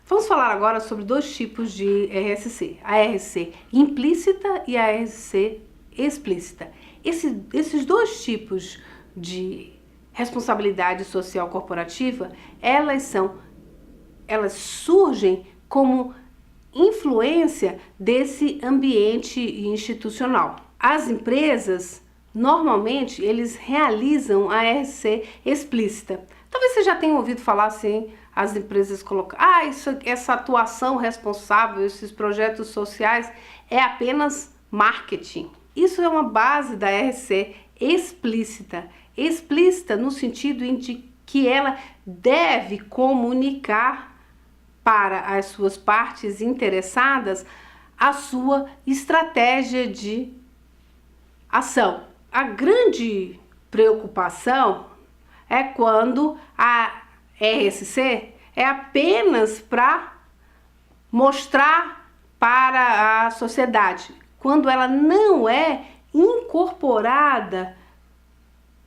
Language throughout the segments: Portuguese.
Vamos falar agora sobre dois tipos de RSC, a RSC implícita e a RSC explícita. Esses dois tipos de responsabilidade social corporativa, elas surgem como influência desse ambiente institucional. As empresas, normalmente, eles realizam a RSC explícita. Talvez você já tenha ouvido falar assim, as empresas colocam, essa atuação responsável, esses projetos sociais é apenas marketing. Isso é uma base da RSC explícita. Explícita no sentido de que ela deve comunicar para as suas partes interessadas a sua estratégia de ação. A grande preocupação é quando a RSC é apenas para mostrar para a sociedade, quando ela não é incorporada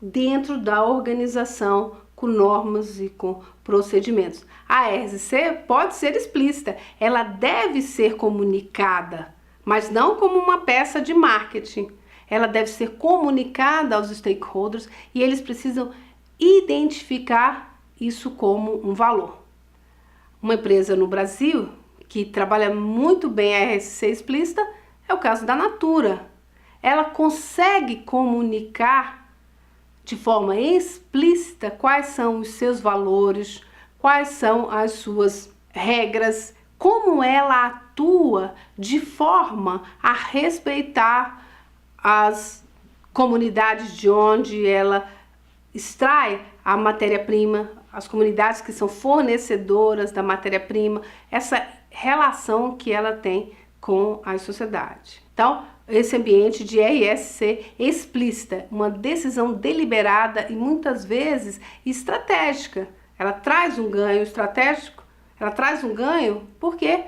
dentro da organização com normas e com procedimentos. A RSC pode ser explícita, ela deve ser comunicada, mas não como uma peça de marketing. Ela deve ser comunicada aos stakeholders e eles precisam identificar isso como um valor. Uma empresa no Brasil que trabalha muito bem a RSC explícita é o caso da Natura. Ela consegue comunicar de forma explícita quais são os seus valores, quais são as suas regras, como ela atua de forma a respeitar as comunidades de onde ela extrai a matéria-prima, as comunidades que são fornecedoras da matéria-prima, essa relação que ela tem com a sociedade. Então, esse ambiente de RSC explícita, uma decisão deliberada e muitas vezes estratégica. Ela traz um ganho estratégico, ela traz um ganho porque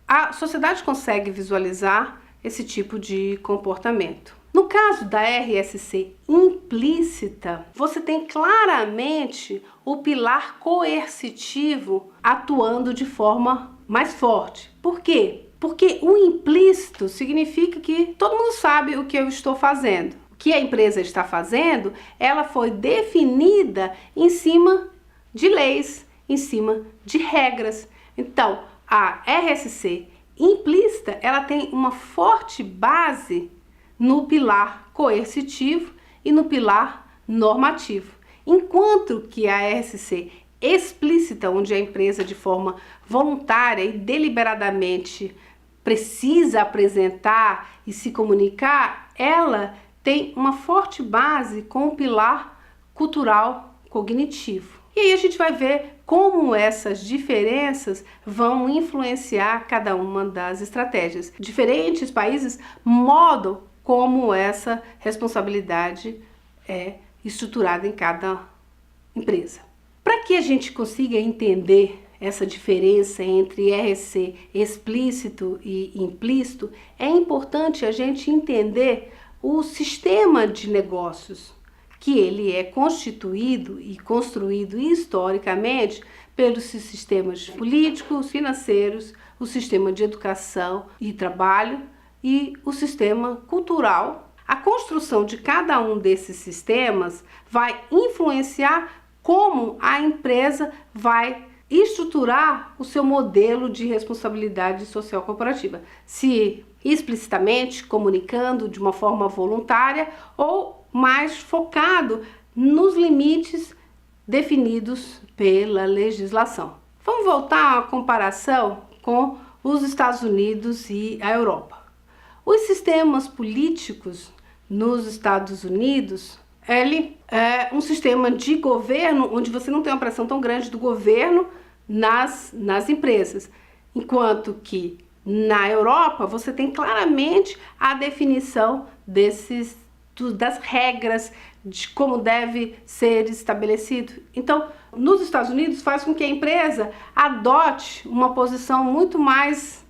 a sociedade consegue visualizar esse tipo de comportamento. No caso da RSC implícita, você tem claramente o pilar coercitivo atuando de forma mais forte. Por quê? Porque o implícito significa que todo mundo sabe o que eu estou fazendo. O que a empresa está fazendo, ela foi definida em cima de leis, em cima de regras. Então, a RSC implícita, ela tem uma forte base no pilar coercitivo e no pilar normativo. Enquanto que a RSC explícita, onde a empresa de forma voluntária e deliberadamente precisa apresentar e se comunicar, ela tem uma forte base com o pilar cultural cognitivo. E aí a gente vai ver como essas diferenças vão influenciar cada uma das estratégias. Diferentes países modam como essa responsabilidade é estruturada em cada empresa. Para que a gente consiga entender essa diferença entre RSC explícito e implícito, é importante a gente entender o sistema de negócios, que ele é constituído e construído historicamente pelos sistemas políticos, financeiros, o sistema de educação e trabalho e o sistema cultural. A construção de cada um desses sistemas vai influenciar como a empresa vai estruturar o seu modelo de responsabilidade social corporativa, se explicitamente comunicando de uma forma voluntária ou mais focado nos limites definidos pela legislação. Vamos voltar à comparação com os Estados Unidos e a Europa. Os sistemas políticos nos Estados Unidos, ele é um sistema de governo onde você não tem uma pressão tão grande do governo nas empresas, enquanto que na Europa você tem claramente a definição das regras de como deve ser estabelecido. Então, nos Estados Unidos faz com que a empresa adote uma posição muito mais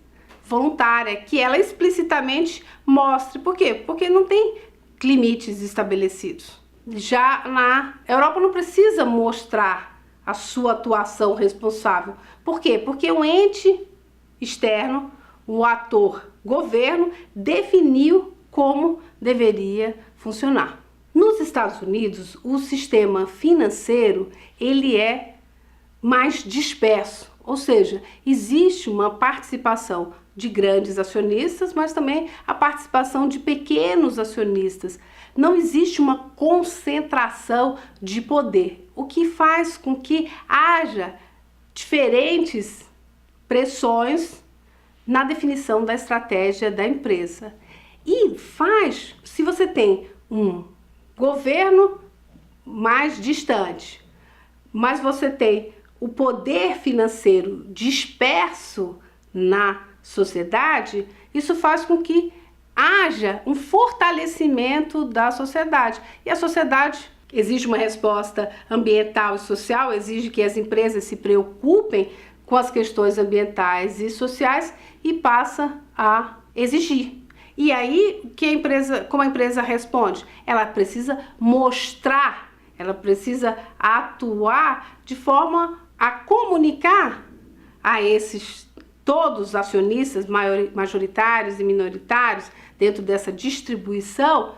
voluntária, que ela explicitamente mostre. Por quê? Porque não tem limites estabelecidos. Já na Europa não precisa mostrar a sua atuação responsável. Por quê? Porque o ente externo, o ator governo, definiu como deveria funcionar. Nos Estados Unidos, o sistema financeiro ele é mais disperso, ou seja, existe uma participação de grandes acionistas, mas também a participação de pequenos acionistas. Não existe uma concentração de poder, o que faz com que haja diferentes pressões na definição da estratégia da empresa. E faz, se você tem um governo mais distante, mas você tem o poder financeiro disperso na sociedade, isso faz com que haja um fortalecimento da sociedade. E a sociedade exige uma resposta ambiental e social, exige que as empresas se preocupem com as questões ambientais e sociais e passa a exigir. E aí, como a empresa responde? Ela precisa mostrar, ela precisa atuar de forma a comunicar a esses todos os acionistas majoritários e minoritários dentro dessa distribuição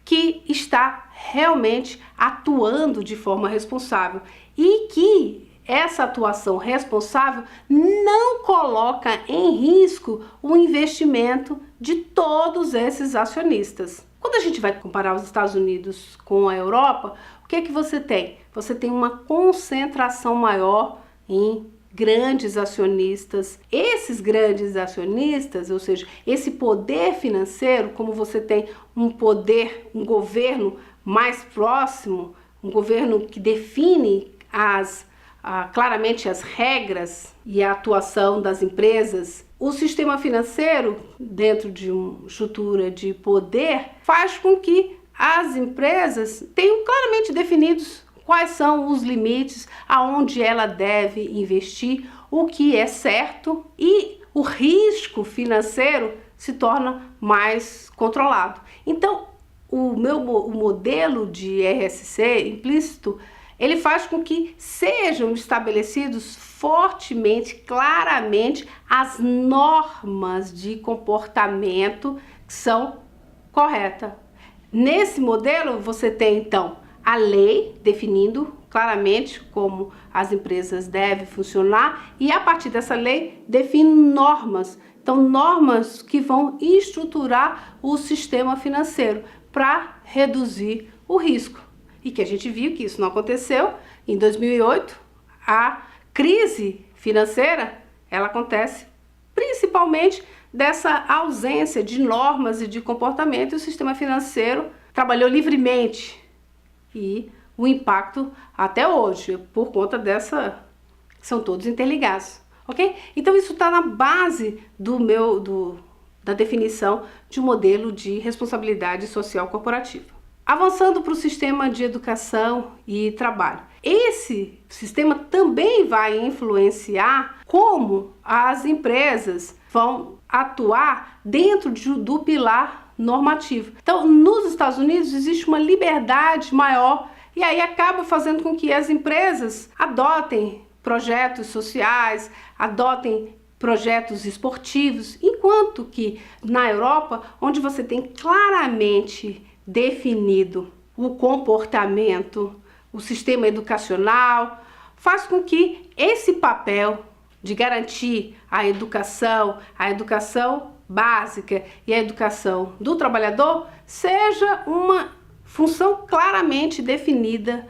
que está realmente atuando de forma responsável e que essa atuação responsável não coloca em risco o investimento de todos esses acionistas. Quando a gente vai comparar os Estados Unidos com a Europa, o que é que você tem? Você tem uma concentração maior em grandes acionistas. Esses grandes acionistas, ou seja, esse poder financeiro, como você tem um poder, um governo mais próximo, um governo que define claramente as regras e a atuação das empresas, o sistema financeiro, dentro de uma estrutura de poder, faz com que as empresas tenham claramente definidos quais são os limites, aonde ela deve investir, o que é certo, e o risco financeiro se torna mais controlado. Então, o modelo de RSC implícito, ele faz com que sejam estabelecidos fortemente, claramente, as normas de comportamento que são corretas. Nesse modelo, você tem, então, a lei definindo claramente como as empresas devem funcionar e, a partir dessa lei, define normas. Então, normas que vão estruturar o sistema financeiro para reduzir o risco. E que a gente viu que isso não aconteceu. Em 2008, a crise financeira, ela acontece principalmente dessa ausência de normas e de comportamento, e o sistema financeiro trabalhou livremente. E o impacto até hoje, por conta dessa, são todos interligados, ok? Então isso está na base da definição de um modelo de responsabilidade social corporativa. Avançando para o sistema de educação e trabalho. Esse sistema também vai influenciar como as empresas vão atuar dentro do pilar normativo. Então, nos Estados Unidos existe uma liberdade maior e aí acaba fazendo com que as empresas adotem projetos sociais, adotem projetos esportivos, enquanto que na Europa, onde você tem claramente definido o comportamento, o sistema educacional, faz com que esse papel de garantir a educação básica e a educação do trabalhador seja uma função claramente definida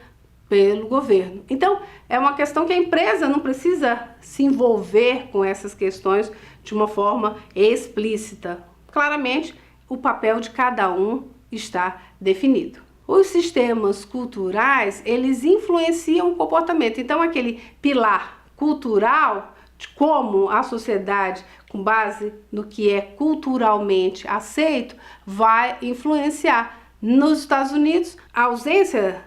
pelo governo. Então, é uma questão que a empresa não precisa se envolver com essas questões de uma forma explícita. Claramente, o papel de cada um está definido. Os sistemas culturais, eles influenciam o comportamento. Então, aquele pilar cultural de como a sociedade, com base no que é culturalmente aceito, vai influenciar. Nos Estados Unidos, a ausência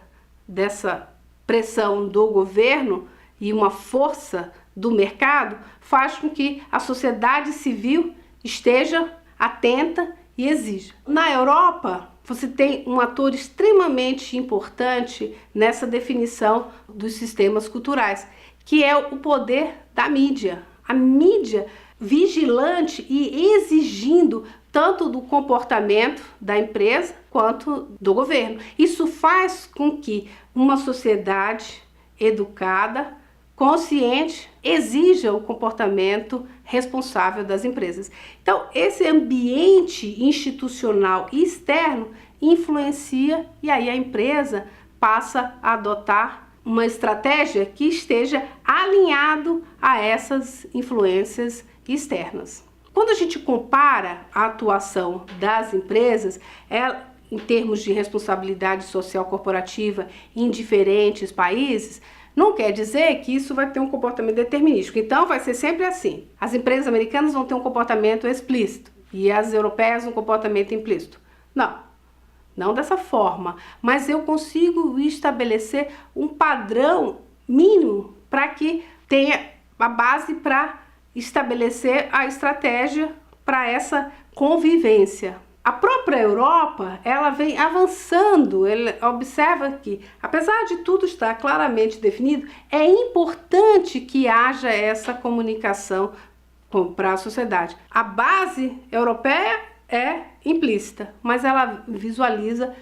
dessa pressão do governo e uma força do mercado faz com que a sociedade civil esteja atenta e exija. Na Europa, você tem um ator extremamente importante nessa definição dos sistemas culturais, que é o poder da mídia. A mídia vigilante e exigindo tanto do comportamento da empresa quanto do governo. Isso faz com que uma sociedade educada, consciente, exija o comportamento responsável das empresas. Então, esse ambiente institucional externo influencia e aí a empresa passa a adotar uma estratégia que esteja alinhado a essas influências externas. Quando a gente compara a atuação das empresas, em termos de responsabilidade social corporativa em diferentes países, não quer dizer que isso vai ter um comportamento determinístico. Então, vai ser sempre assim. As empresas americanas vão ter um comportamento explícito e as europeias um comportamento implícito. Não dessa forma. Mas eu consigo estabelecer um padrão mínimo para que tenha a base para estabelecer a estratégia para essa convivência. A própria Europa, ela vem avançando, ele observa que, apesar de tudo estar claramente definido, é importante que haja essa comunicação para a sociedade. A base europeia é implícita, mas ela visualiza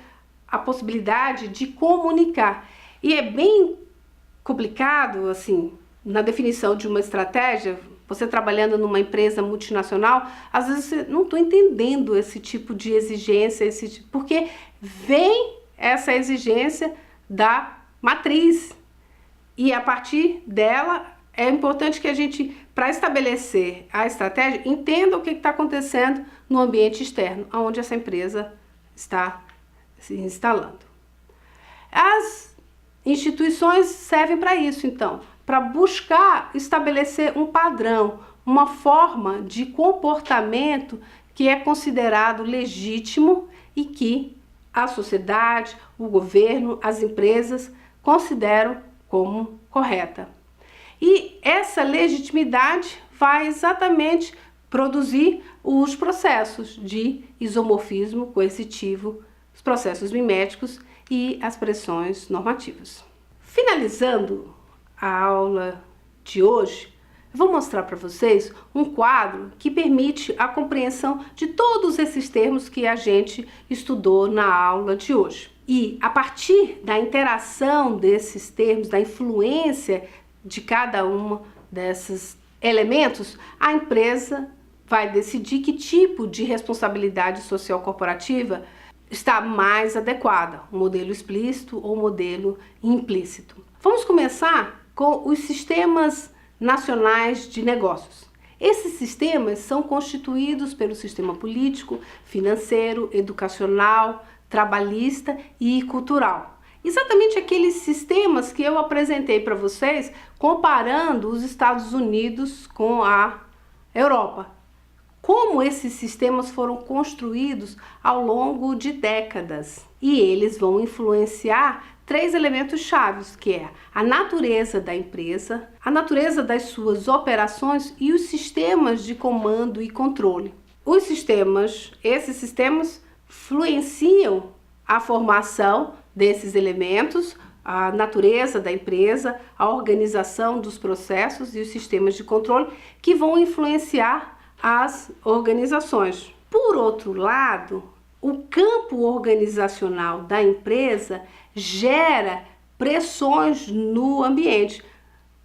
a possibilidade de comunicar. E é bem complicado, assim, na definição de uma estratégia. Você trabalhando numa empresa multinacional, às vezes você não está entendendo esse tipo de exigência, porque vem essa exigência da matriz. E a partir dela, é importante que a gente, para estabelecer a estratégia, entenda o que está acontecendo no ambiente externo, onde essa empresa está se instalando. As instituições servem para isso, então, para buscar estabelecer um padrão, uma forma de comportamento que é considerado legítimo e que a sociedade, o governo, as empresas consideram como correta. E essa legitimidade vai exatamente produzir os processos de isomorfismo coercitivo, os processos miméticos e as pressões normativas. Finalizando a aula de hoje, eu vou mostrar para vocês um quadro que permite a compreensão de todos esses termos que a gente estudou na aula de hoje. E a partir da interação desses termos, da influência de cada um desses elementos, a empresa vai decidir que tipo de responsabilidade social corporativa está mais adequada, o modelo explícito ou o modelo implícito. Vamos começar com os sistemas nacionais de negócios. Esses sistemas são constituídos pelo sistema político, financeiro, educacional, trabalhista e cultural. Exatamente aqueles sistemas que eu apresentei para vocês, comparando os Estados Unidos com a Europa. Como esses sistemas foram construídos ao longo de décadas. E eles vão influenciar 3 elementos chaves, que é a natureza da empresa, a natureza das suas operações e os sistemas de comando e controle. Esses sistemas influenciam a formação desses elementos, a natureza da empresa, a organização dos processos e os sistemas de controle que vão influenciar as organizações. Por outro lado, o campo organizacional da empresa gera pressões no ambiente,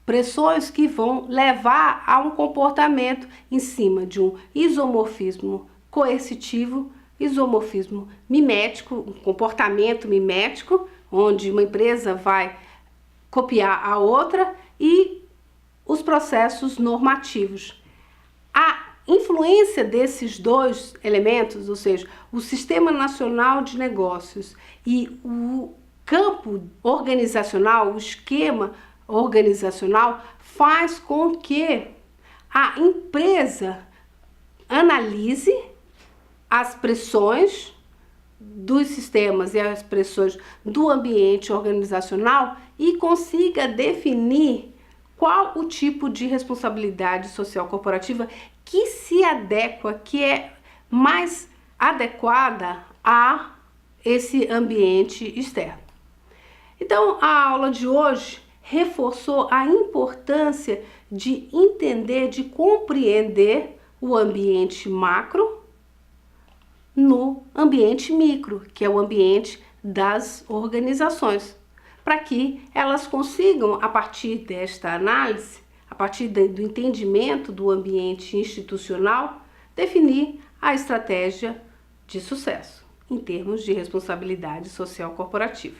pressões que vão levar a um comportamento em cima de um isomorfismo coercitivo, isomorfismo mimético, um comportamento mimético, onde uma empresa vai copiar a outra, e os processos normativos. A influência desses 2 elementos, ou seja, o Sistema Nacional de Negócios e o campo organizacional, o esquema organizacional, faz com que a empresa analise as pressões dos sistemas e as pressões do ambiente organizacional e consiga definir qual o tipo de responsabilidade social corporativa que se adequa, que é mais adequada à esse ambiente externo. Então, a aula de hoje reforçou a importância de entender, de compreender o ambiente macro no ambiente micro, que é o ambiente das organizações, para que elas consigam, a partir desta análise, a partir do entendimento do ambiente institucional, definir a estratégia de sucesso em termos de responsabilidade social corporativa.